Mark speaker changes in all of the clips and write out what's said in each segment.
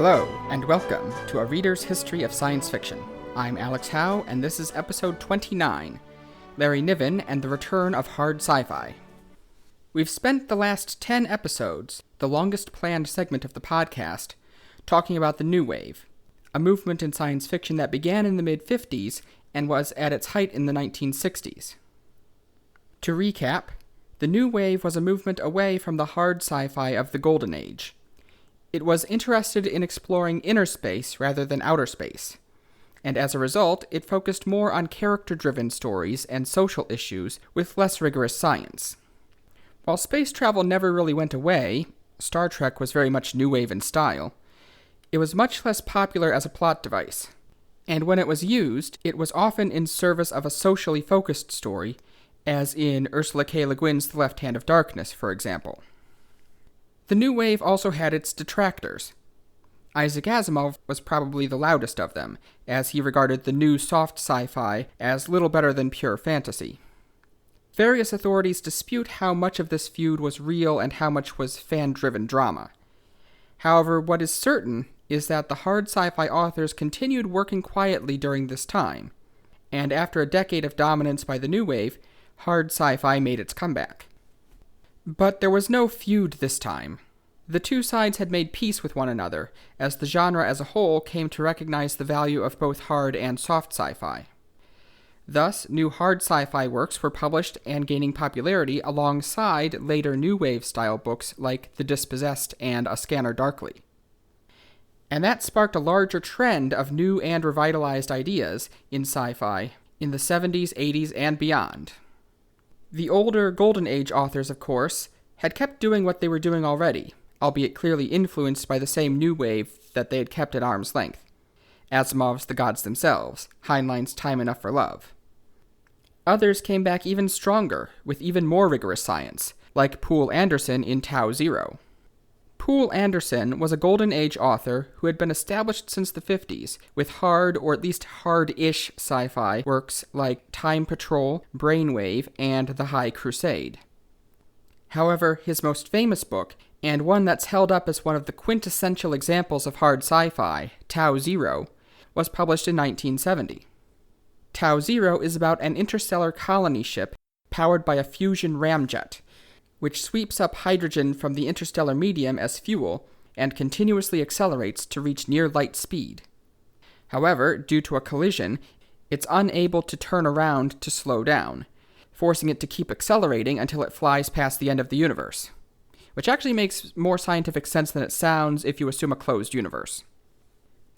Speaker 1: Hello, and welcome to A Reader's History of Science Fiction. I'm Alex Howe, and this is episode 29, Larry Niven and the Return of Hard Sci-Fi. We've spent the last 10 episodes, the longest planned segment of the podcast, talking about the New Wave, a movement in science fiction that began in the mid-50s and was at its height in the 1960s. To recap, the New Wave was a movement away from the hard sci-fi of the Golden Age. It was interested in exploring inner space rather than outer space, and as a result, it focused more on character-driven stories and social issues with less rigorous science. While space travel never really went away, Star Trek was very much New Wave in style, it was much less popular as a plot device, and when it was used, it was often in service of a socially focused story, as in Ursula K. Le Guin's The Left Hand of Darkness, for example. The New Wave also had its detractors. Isaac Asimov was probably the loudest of them, as he regarded the new soft sci-fi as little better than pure fantasy. Various authorities dispute how much of this feud was real and how much was fan-driven drama. However, what is certain is that the hard sci-fi authors continued working quietly during this time, and after a decade of dominance by the New Wave, hard sci-fi made its comeback. But there was no feud this time. The two sides had made peace with one another, as the genre as a whole came to recognize the value of both hard and soft sci-fi. Thus, new hard sci-fi works were published and gaining popularity alongside later New Wave-style books like The Dispossessed and A Scanner Darkly. And that sparked a larger trend of new and revitalized ideas in sci-fi in the 70s, 80s, and beyond. The older Golden Age authors, of course, had kept doing what they were doing already, albeit clearly influenced by the same New Wave that they had kept at arm's length. Asimov's The Gods Themselves, Heinlein's Time Enough for Love. Others came back even stronger, with even more rigorous science, like Poul Anderson in Tau Zero. Poul Anderson was a Golden Age author who had been established since the 50s, with hard, or at least hard-ish sci-fi works like Time Patrol, Brainwave, and The High Crusade. However, his most famous book, and one that's held up as one of the quintessential examples of hard sci-fi, Tau Zero, was published in 1970. Tau Zero is about an interstellar colony ship powered by a fusion ramjet, which sweeps up hydrogen from the interstellar medium as fuel and continuously accelerates to reach near light speed. However, due to a collision, it's unable to turn around to slow down, forcing it to keep accelerating until it flies past the end of the universe, which actually makes more scientific sense than it sounds if you assume a closed universe.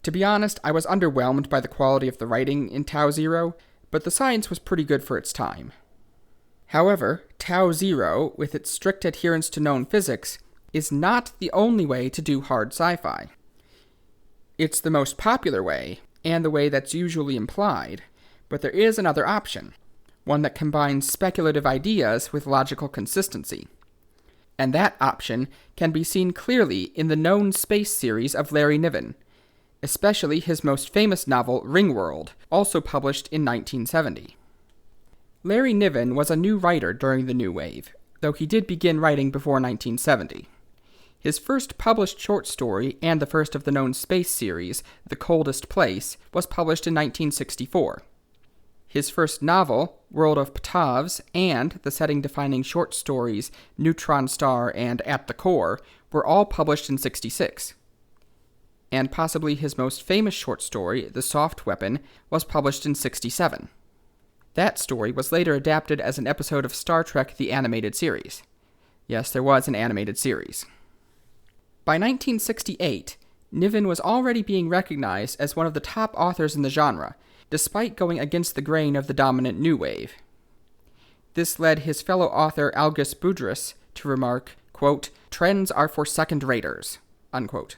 Speaker 1: To be honest, I was underwhelmed by the quality of the writing in Tau Zero, but the science was pretty good for its time. However, Tau Zero, with its strict adherence to known physics, is not the only way to do hard sci-fi. It's the most popular way, and the way that's usually implied, but there is another option, one that combines speculative ideas with logical consistency. And that option can be seen clearly in the known space series of Larry Niven, especially his most famous novel, Ringworld, also published in 1970. Larry Niven was a new writer during the New Wave, though he did begin writing before 1970. His first published short story, and the first of the known space series, The Coldest Place, was published in 1964. His first novel, World of Ptahs, and the setting-defining short stories Neutron Star and At the Core were all published in 1966. And possibly his most famous short story, The Soft Weapon, was published in 1967. That story was later adapted as an episode of Star Trek The Animated Series. Yes, there was an animated series. By 1968, Niven was already being recognized as one of the top authors in the genre, despite going against the grain of the dominant New Wave. This led his fellow author Algis Budrys to remark, quote, "Trends are for second-raters," unquote.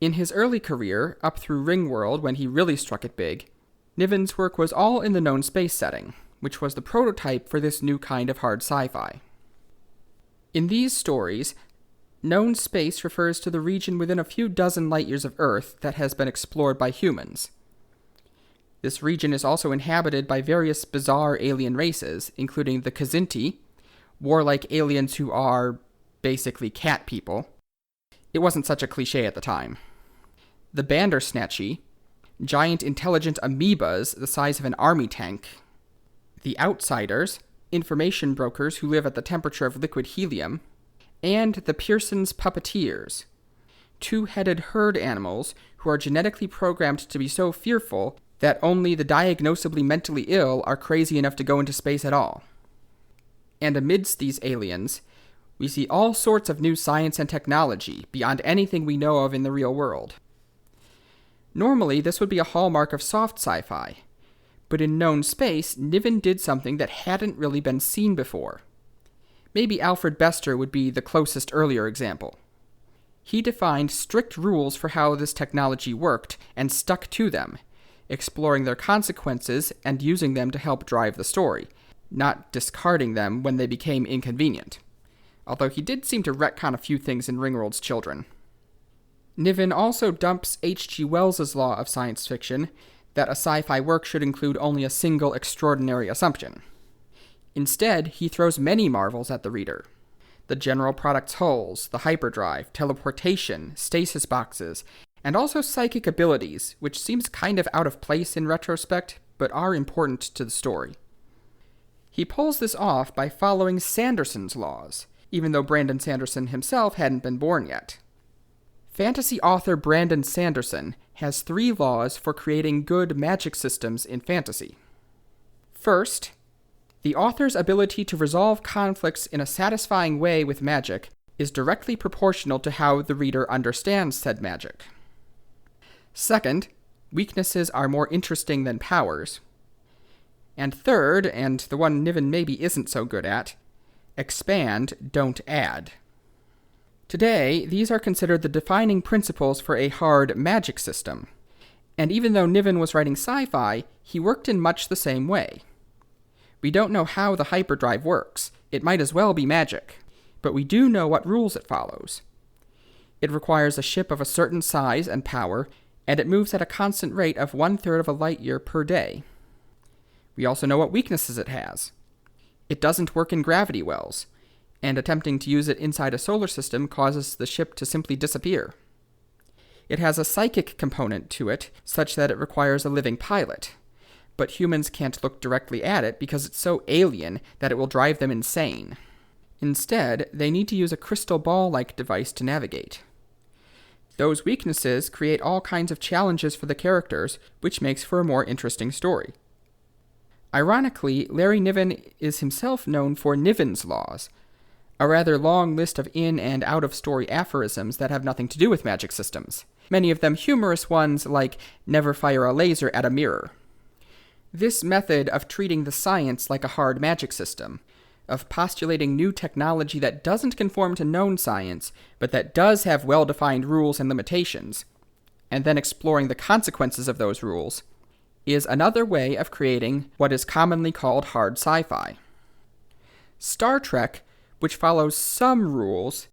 Speaker 1: In his early career, up through Ringworld when he really struck it big, Niven's work was all in the known space setting, which was the prototype for this new kind of hard sci-fi. In these stories, known space refers to the region within a few dozen light-years of Earth that has been explored by humans. This region is also inhabited by various bizarre alien races, including the Kzinti, warlike aliens who are basically cat people, it wasn't such a cliche at the time. The Bandersnatchy, giant intelligent amoebas the size of an army tank. The Outsiders, information brokers who live at the temperature of liquid helium. And the Pearson's puppeteers, two-headed herd animals who are genetically programmed to be so fearful that only the diagnosably mentally ill are crazy enough to go into space at all. And amidst these aliens, we see all sorts of new science and technology beyond anything we know of in the real world. Normally, this would be a hallmark of soft sci-fi, but in known space, Niven did something that hadn't really been seen before. Maybe Alfred Bester would be the closest earlier example. He defined strict rules for how this technology worked and stuck to them, exploring their consequences and using them to help drive the story, not discarding them when they became inconvenient. Although he did seem to retcon a few things in Ringworld's Children. Niven also dumps H.G. Wells's law of science fiction that a sci-fi work should include only a single extraordinary assumption. Instead, he throws many marvels at the reader. The general product's hulls, the hyperdrive, teleportation, stasis boxes, and also psychic abilities, which seems kind of out of place in retrospect, but are important to the story. He pulls this off by following Sanderson's laws, even though Brandon Sanderson himself hadn't been born yet. Fantasy author Brandon Sanderson has 3 laws for creating good magic systems in fantasy. First, the author's ability to resolve conflicts in a satisfying way with magic is directly proportional to how the reader understands said magic. Second, weaknesses are more interesting than powers. And third, and the one Niven maybe isn't so good at, expand, don't add. Today, these are considered the defining principles for a hard magic system. And even though Niven was writing sci-fi, he worked in much the same way. We don't know how the hyperdrive works. It might as well be magic. But we do know what rules it follows. It requires a ship of a certain size and power, and it moves at a constant rate of 1/3 of a light year per day. We also know what weaknesses it has. It doesn't work in gravity wells, and attempting to use it inside a solar system causes the ship to simply disappear. It has a psychic component to it, such that it requires a living pilot. But humans can't look directly at it because it's so alien that it will drive them insane. Instead, they need to use a crystal ball-like device to navigate. Those weaknesses create all kinds of challenges for the characters, which makes for a more interesting story. Ironically, Larry Niven is himself known for Niven's laws, a rather long list of in- and out-of-story aphorisms that have nothing to do with magic systems, many of them humorous ones like never fire a laser at a mirror. This method of treating the science like a hard magic system, of postulating new technology that doesn't conform to known science, but that does have well-defined rules and limitations, and then exploring the consequences of those rules, is another way of creating what is commonly called hard sci-fi. Star Trek, which follows some rules,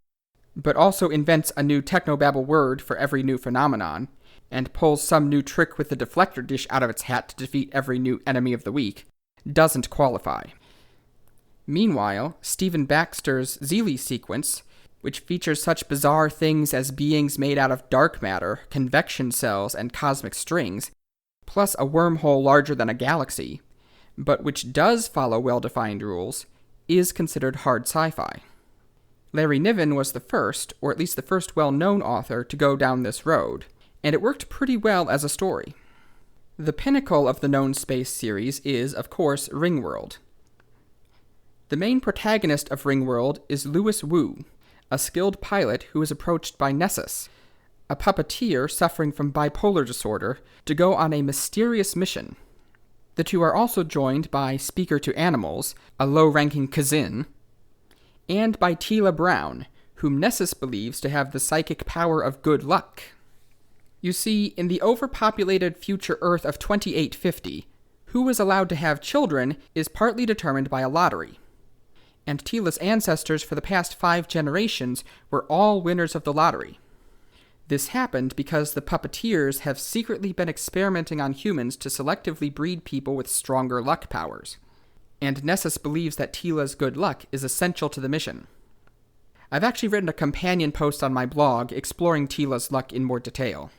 Speaker 1: but also invents a new technobabble word for every new phenomenon, and pulls some new trick with the deflector dish out of its hat to defeat every new enemy of the week, doesn't qualify. Meanwhile, Stephen Baxter's Zeely sequence, which features such bizarre things as beings made out of dark matter, convection cells, and cosmic strings, plus a wormhole larger than a galaxy, but which does follow well-defined rules, is considered hard sci-fi. Larry Niven was the first, or at least the first well-known author, to go down this road, and it worked pretty well as a story. The pinnacle of the known space series is, of course, Ringworld. The main protagonist of Ringworld is Louis Wu, a skilled pilot who is approached by Nessus, a puppeteer suffering from bipolar disorder, to go on a mysterious mission. The two are also joined by Speaker to Animals, a low-ranking Kazin, and by Tila Brown, whom Nessus believes to have the psychic power of good luck. You see, in the overpopulated future Earth of 2850, who is allowed to have children is partly determined by a lottery. And Tila's ancestors for the past 5 generations were all winners of the lottery. This happened because the puppeteers have secretly been experimenting on humans to selectively breed people with stronger luck powers. And Nessus believes that Tila's good luck is essential to the mission. I've actually written a companion post on my blog exploring Tila's luck in more detail.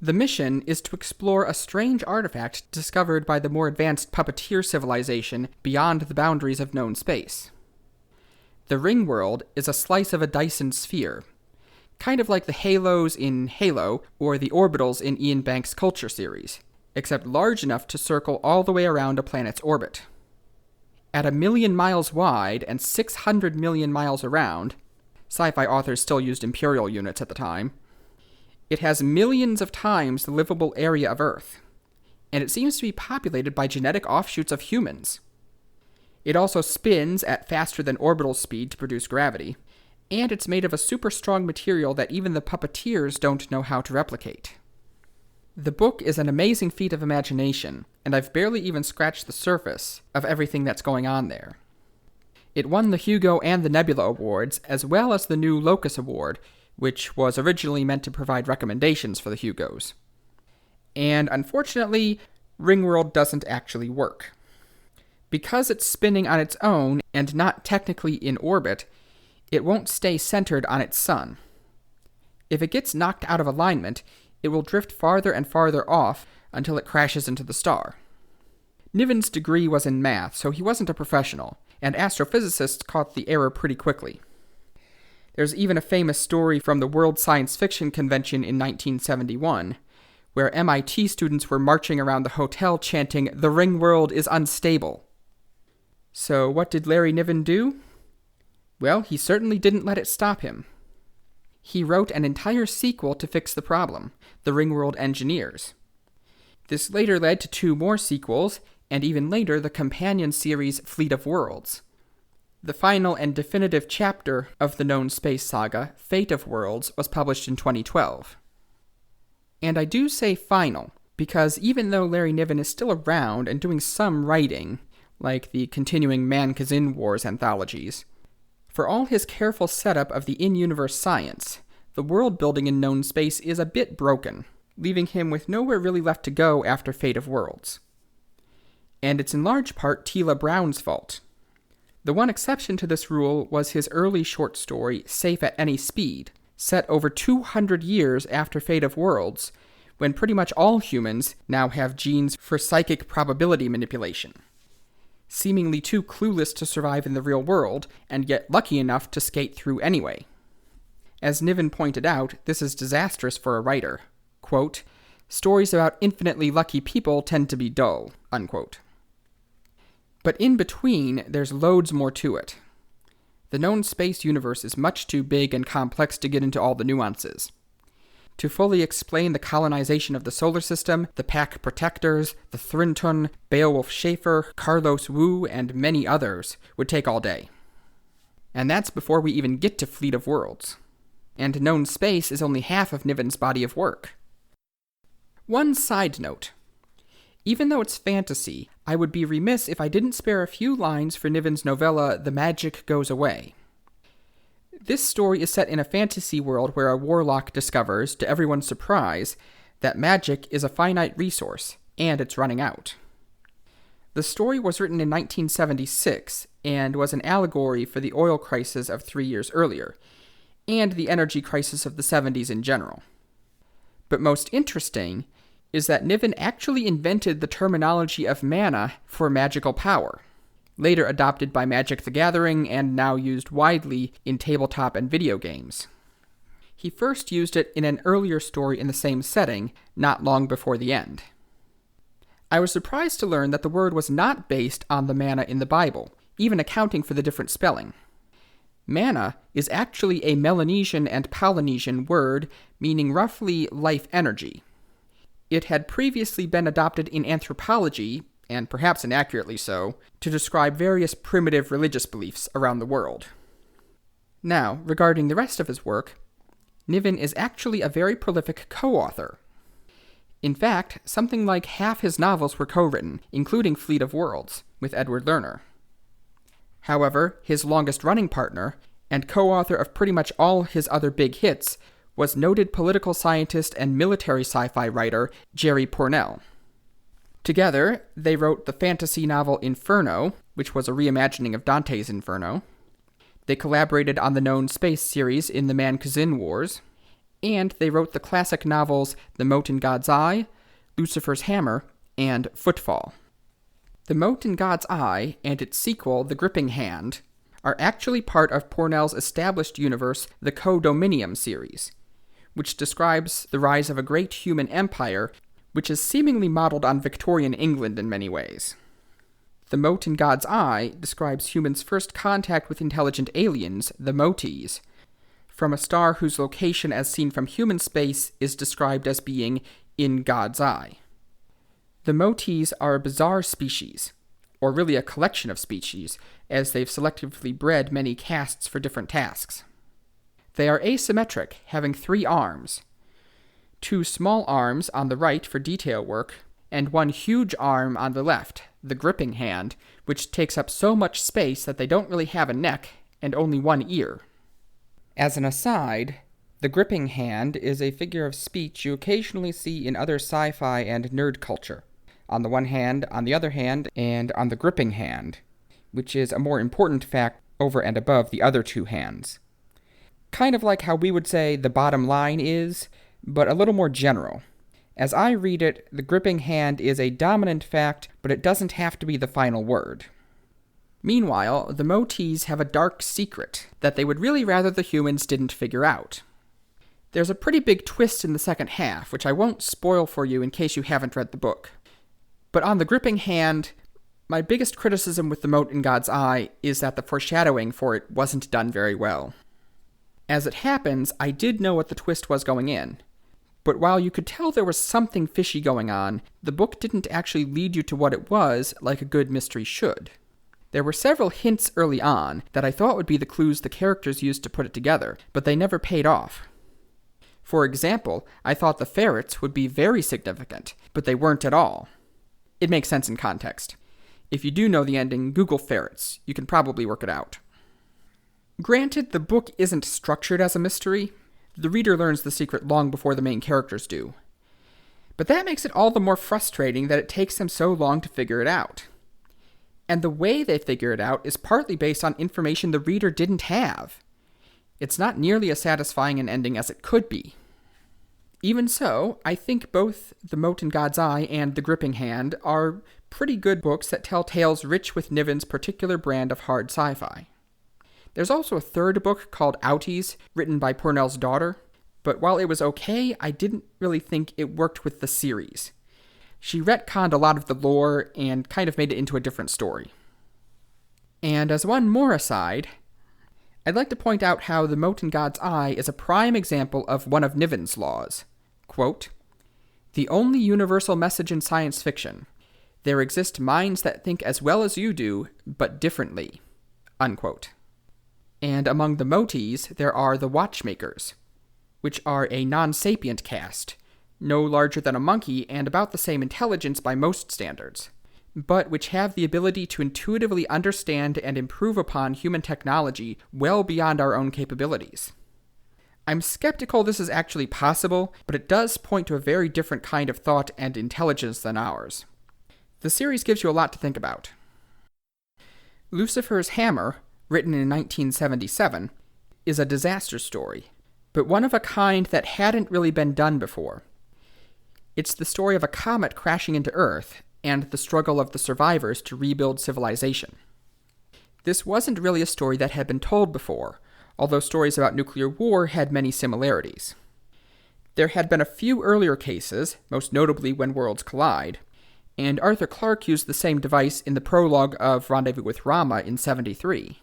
Speaker 1: The mission is to explore a strange artifact discovered by the more advanced puppeteer civilization beyond the boundaries of known space. The Ringworld is a slice of a Dyson sphere, kind of like the halos in Halo or the orbitals in Ian Banks' Culture series, except large enough to circle all the way around a planet's orbit. At 1 million miles wide and 600 million miles around, sci-fi authors still used imperial units at the time, it has millions of times the livable area of Earth, and it seems to be populated by genetic offshoots of humans. It also spins at faster than orbital speed to produce gravity, and it's made of a super strong material that even the puppeteers don't know how to replicate. The book is an amazing feat of imagination, and I've barely even scratched the surface of everything that's going on there. It won the Hugo and the Nebula Awards, as well as the new Locus Award, which was originally meant to provide recommendations for the Hugos. And unfortunately, Ringworld doesn't actually work. Because it's spinning on its own and not technically in orbit, it won't stay centered on its sun. If it gets knocked out of alignment, it will drift farther and farther off until it crashes into the star. Niven's degree was in math, so he wasn't a professional, and astrophysicists caught the error pretty quickly. There's even a famous story from the World Science Fiction Convention in 1971, where MIT students were marching around the hotel chanting, "The Ringworld is unstable." So what did Larry Niven do? Well, he certainly didn't let it stop him. He wrote an entire sequel to fix the problem, The Ringworld Engineers. This later led to 2 more sequels, and even later the companion series Fleet of Worlds. The final and definitive chapter of the known space saga, Fate of Worlds, was published in 2012. And I do say final, because even though Larry Niven is still around and doing some writing, like the continuing Man-Kazin Wars anthologies, for all his careful setup of the in-universe science, the world-building in known space is a bit broken, leaving him with nowhere really left to go after Fate of Worlds. And it's in large part Tila Brown's fault. The one exception to this rule was his early short story, Safe at Any Speed, set over 200 years after Fate of Worlds, when pretty much all humans now have genes for psychic probability manipulation. Seemingly too clueless to survive in the real world, and yet lucky enough to skate through anyway. As Niven pointed out, this is disastrous for a writer. Quote, "Stories about infinitely lucky people tend to be dull," unquote. But in between, there's loads more to it. The known space universe is much too big and complex to get into all the nuances. To fully explain the colonization of the solar system, the Pack Protectors, the Thrinton, Beowulf Schaefer, Carlos Wu, and many others would take all day. And that's before we even get to Fleet of Worlds. And known space is only half of Niven's body of work. One side note. Even though it's fantasy, I would be remiss if I didn't spare a few lines for Niven's novella The Magic Goes Away. This story is set in a fantasy world where a warlock discovers, to everyone's surprise, that magic is a finite resource, and it's running out. The story was written in 1976, and was an allegory for the oil crisis of 3 years earlier, and the energy crisis of the 70s in general. But most interesting is that Niven actually invented the terminology of mana for magical power, later adopted by Magic the Gathering and now used widely in tabletop and video games. He first used it in an earlier story in the same setting, not long before the end. I was surprised to learn that the word was not based on the mana in the Bible, even accounting for the different spelling. Mana is actually a Melanesian and Polynesian word meaning roughly life energy. It had previously been adopted in anthropology, and perhaps inaccurately so, to describe various primitive religious beliefs around the world. Now, regarding the rest of his work, Niven is actually a very prolific co-author. In fact, something like half his novels were co-written, including Fleet of Worlds, with Edward Lerner. However, his longest-running partner, and co-author of pretty much all his other big hits, was noted political scientist and military sci-fi writer Jerry Pournelle. Together, they wrote the fantasy novel Inferno, which was a reimagining of Dante's Inferno, They collaborated on the known space series in the Man-Kazin Wars, and they wrote the classic novels The Mote in God's Eye, Lucifer's Hammer, and Footfall. The Mote in God's Eye and its sequel, The Gripping Hand, are actually part of Pournelle's established universe, the Co-Dominium series, which describes the rise of a great human empire, which is seemingly modeled on Victorian England in many ways. The Mote in God's Eye describes humans' first contact with intelligent aliens, the Motes, from a star whose location as seen from human space is described as being in God's eye. The Motes are a bizarre species, or really a collection of species, as they've selectively bred many castes for different tasks. They are asymmetric, having 3 arms, 2 small arms on the right for detail work, and 1 huge arm on the left, the gripping hand, which takes up so much space that they don't really have a neck and only 1 ear. As an aside, the gripping hand is a figure of speech you occasionally see in other sci-fi and nerd culture. On the one hand, on the other hand, and on the gripping hand, which is a more important fact over and above the other 2 hands. Kind of like how we would say the bottom line is, but a little more general. As I read it, the gripping hand is a dominant fact, but it doesn't have to be the final word. Meanwhile, the Motes have a dark secret that they would really rather the humans didn't figure out. There's a pretty big twist in the second half, which I won't spoil for you in case you haven't read the book. But on the gripping hand, my biggest criticism with the Mote in God's Eye is that the foreshadowing for it wasn't done very well. As it happens, I did know what the twist was going in. But while you could tell there was something fishy going on, the book didn't actually lead you to what it was like a good mystery should. There were several hints early on that I thought would be the clues the characters used to put it together, but they never paid off. For example, I thought the ferrets would be very significant, but they weren't at all. It makes sense in context. If you do know the ending, Google ferrets. You can probably work it out. Granted, the book isn't structured as a mystery. The reader learns the secret long before the main characters do. But that makes it all the more frustrating that it takes them so long to figure it out. And the way they figure it out is partly based on information the reader didn't have. It's not nearly as satisfying an ending as it could be. Even so, I think both The Mote in God's Eye and The Gripping Hand are pretty good books that tell tales rich with Niven's particular brand of hard sci-fi. There's also a third book called Outies, written by Pournelle's daughter, but while it was okay, I didn't really think it worked with the series. She retconned a lot of the lore and kind of made it into a different story. And as one more aside, I'd like to point out how The Mote in God's Eye is a prime example of one of Niven's laws. Quote, "The only universal message in science fiction. There exist minds that think as well as you do, but differently." Unquote. And among the Motes, there are the Watchmakers, which are a non-sapient caste, no larger than a monkey and about the same intelligence by most standards, but which have the ability to intuitively understand and improve upon human technology well beyond our own capabilities. I'm skeptical this is actually possible, but it does point to a very different kind of thought and intelligence than ours. The series gives you a lot to think about. Lucifer's Hammer, written in 1977, is a disaster story, but one of a kind that hadn't really been done before. It's the story of a comet crashing into Earth, and the struggle of the survivors to rebuild civilization. This wasn't really a story that had been told before, although stories about nuclear war had many similarities. There had been a few earlier cases, most notably When Worlds Collide, and Arthur Clarke used the same device in the prologue of Rendezvous with Rama in '73.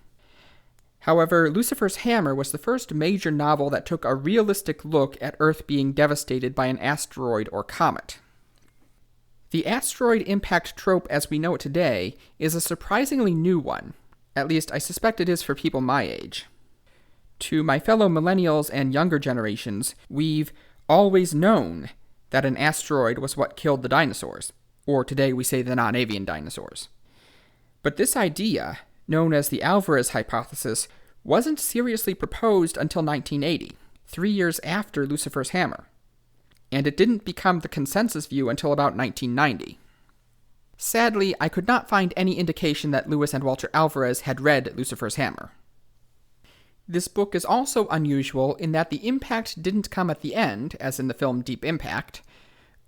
Speaker 1: However, Lucifer's Hammer was the first major novel that took a realistic look at Earth being devastated by an asteroid or comet. The asteroid impact trope as we know it today is a surprisingly new one. At least I suspect it is for people my age. To my fellow millennials and younger generations, we've always known that an asteroid was what killed the dinosaurs, or today we say the non-avian dinosaurs. But this idea, known as the Alvarez hypothesis, wasn't seriously proposed until 1980, 3 years after Lucifer's Hammer. And it didn't become the consensus view until about 1990. Sadly, I could not find any indication that Lewis and Walter Alvarez had read Lucifer's Hammer. This book is also unusual in that the impact didn't come at the end, as in the film Deep Impact,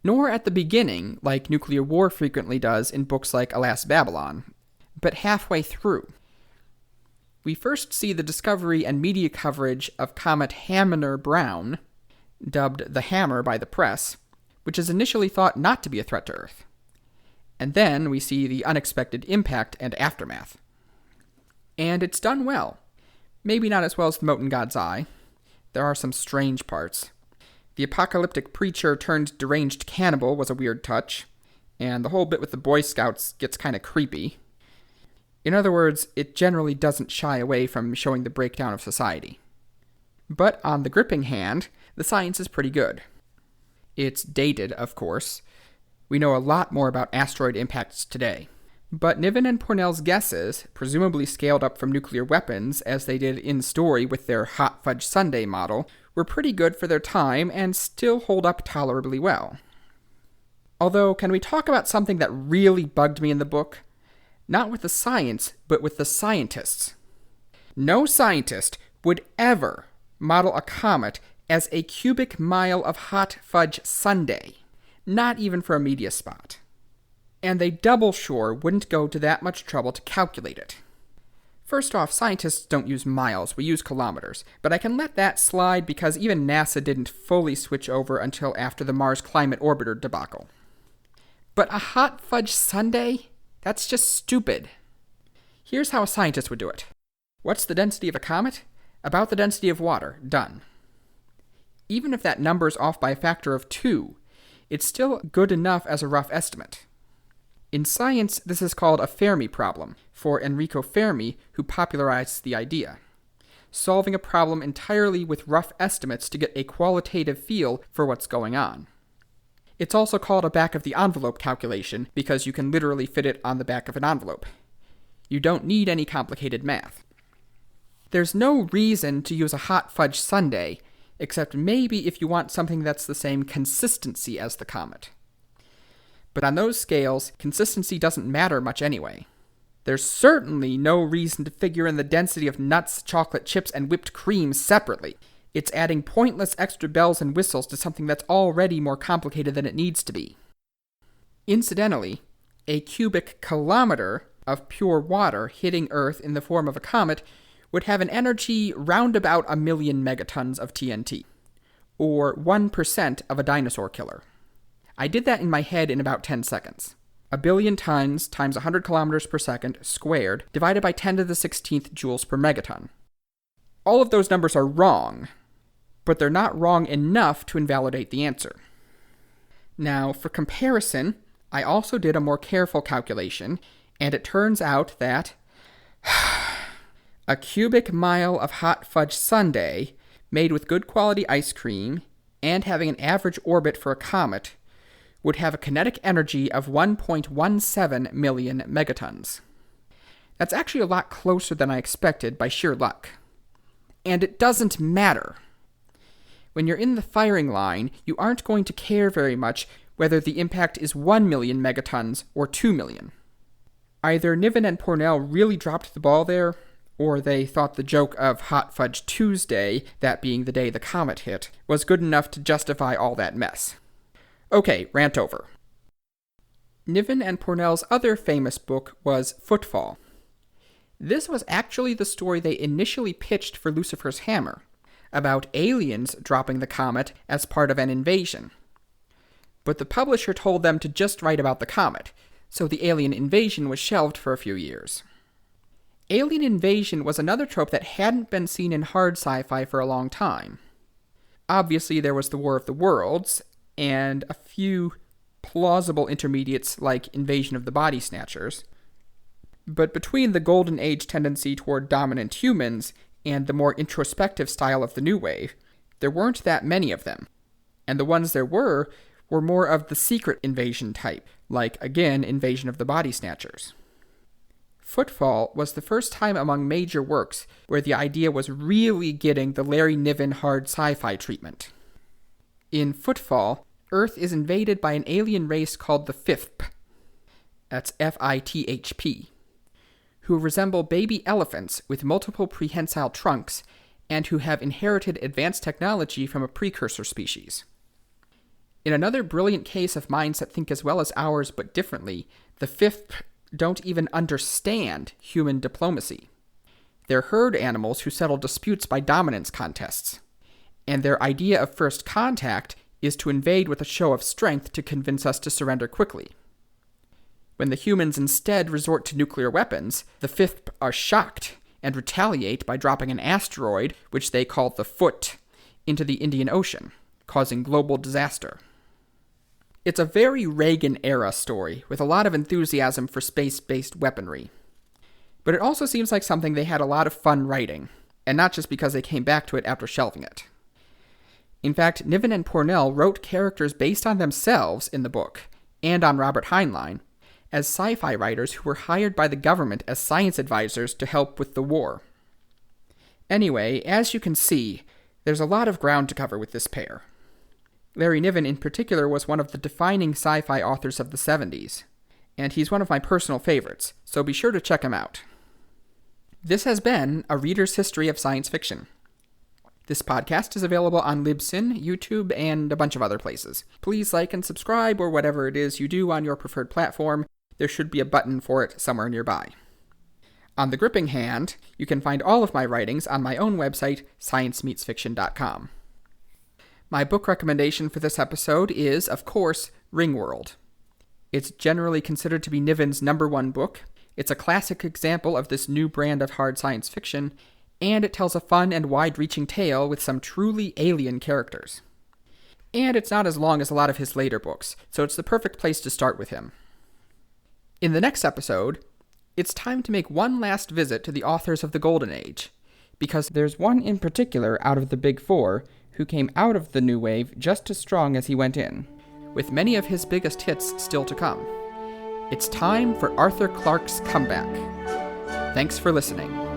Speaker 1: nor at the beginning, like nuclear war frequently does in books like Alas, Babylon, but halfway through. We first see the discovery and media coverage of Comet Hamner-Brown, dubbed the Hammer by the press, which is initially thought not to be a threat to Earth. And then we see the unexpected impact and aftermath. And it's done well. Maybe not as well as the Mote in God's Eye. There are some strange parts. The apocalyptic preacher turned deranged cannibal was a weird touch, and the whole bit with the Boy Scouts gets kind of creepy. In other words, it generally doesn't shy away from showing the breakdown of society. But on the gripping hand, the science is pretty good. It's dated, of course. We know a lot more about asteroid impacts today. But Niven and Pournelle's guesses, presumably scaled up from nuclear weapons as they did in story with their Hot Fudge Sunday model, were pretty good for their time and still hold up tolerably well. Although, can we talk about something that really bugged me in the book? Not with the science, but with the scientists. No scientist would ever model a comet as a cubic mile of hot fudge sundae, not even for a media spot. And they double sure wouldn't go to that much trouble to calculate it. First off, scientists don't use miles, we use kilometers, but I can let that slide because even NASA didn't fully switch over until after the Mars Climate Orbiter debacle. But a hot fudge sundae? That's just stupid. Here's how a scientist would do it. What's the density of a comet? About the density of water. Done. Even if that number's off by a factor of 2, it's still good enough as a rough estimate. In science, this is called a Fermi problem, for Enrico Fermi, who popularized the idea. Solving a problem entirely with rough estimates to get a qualitative feel for what's going on. It's also called a back-of-the-envelope calculation because you can literally fit it on the back of an envelope. You don't need any complicated math. There's no reason to use a hot fudge sundae, except maybe if you want something that's the same consistency as the comet. But on those scales, consistency doesn't matter much anyway. There's certainly no reason to figure in the density of nuts, chocolate chips, and whipped cream separately. It's adding pointless extra bells and whistles to something that's already more complicated than it needs to be. Incidentally, a cubic kilometer of pure water hitting Earth in the form of a comet would have an energy roundabout 1 million megatons of TNT, or 1% of a dinosaur killer. I did that in my head in about 10 seconds. 1 billion tons times 100 kilometers per second squared divided by 10 to the 16th joules per megaton. All of those numbers are wrong, but they're not wrong enough to invalidate the answer. Now, for comparison, I also did a more careful calculation, and it turns out that a cubic mile of hot fudge sundae made with good quality ice cream and having an average orbit for a comet would have a kinetic energy of 1.17 million megatons. That's actually a lot closer than I expected by sheer luck. And it doesn't matter. When you're in the firing line, you aren't going to care very much whether the impact is 1 million megatons or 2 million. Either Niven and Pournelle really dropped the ball there, or they thought the joke of Hot Fudge Tuesday, that being the day the comet hit, was good enough to justify all that mess. Okay, rant over. Niven and Pournelle's other famous book was Footfall. This was actually the story they initially pitched for Lucifer's Hammer, about aliens dropping the comet as part of an invasion. But the publisher told them to just write about the comet, so the alien invasion was shelved for a few years. Alien invasion was another trope that hadn't been seen in hard sci-fi for a long time. Obviously, there was the War of the Worlds, and a few plausible intermediates like Invasion of the Body Snatchers. But between the Golden Age tendency toward dominant humans and the more introspective style of the New Wave, there weren't that many of them. And the ones there were more of the secret invasion type, like, again, Invasion of the Body Snatchers. Footfall was the first time among major works where the idea was really getting the Larry Niven hard sci-fi treatment. In Footfall, Earth is invaded by an alien race called the FIFP, that's F-I-T-H-P, who resemble baby elephants with multiple prehensile trunks and who have inherited advanced technology from a precursor species. In another brilliant case of minds that think as well as ours but differently, the fifth don't even understand human diplomacy. They're herd animals who settle disputes by dominance contests, and their idea of first contact is to invade with a show of strength to convince us to surrender quickly. When the humans instead resort to nuclear weapons, the fifth are shocked and retaliate by dropping an asteroid, which they call the Foot, into the Indian Ocean, causing global disaster. It's a very Reagan-era story, with a lot of enthusiasm for space-based weaponry. But it also seems like something they had a lot of fun writing, and not just because they came back to it after shelving it. In fact, Niven and Pournelle wrote characters based on themselves in the book, and on Robert Heinlein, as sci-fi writers who were hired by the government as science advisors to help with the war. Anyway, as you can see, there's a lot of ground to cover with this pair. Larry Niven in particular was one of the defining sci-fi authors of the 70s, and he's one of my personal favorites, so be sure to check him out. This has been A Reader's History of Science Fiction. This podcast is available on Libsyn, YouTube, and a bunch of other places. Please like and subscribe, or whatever it is you do on your preferred platform. There should be a button for it somewhere nearby. On the gripping hand, you can find all of my writings on my own website, sciencemeetsfiction.com. My book recommendation for this episode is, of course, Ringworld. It's generally considered to be Niven's #1 book. It's a classic example of this new brand of hard science fiction, and it tells a fun and wide-reaching tale with some truly alien characters. And it's not as long as a lot of his later books, so it's the perfect place to start with him. In the next episode, it's time to make one last visit to the authors of the Golden Age, because there's one in particular out of the Big Four who came out of the New Wave just as strong as he went in, with many of his biggest hits still to come. It's time for Arthur Clarke's comeback. Thanks for listening.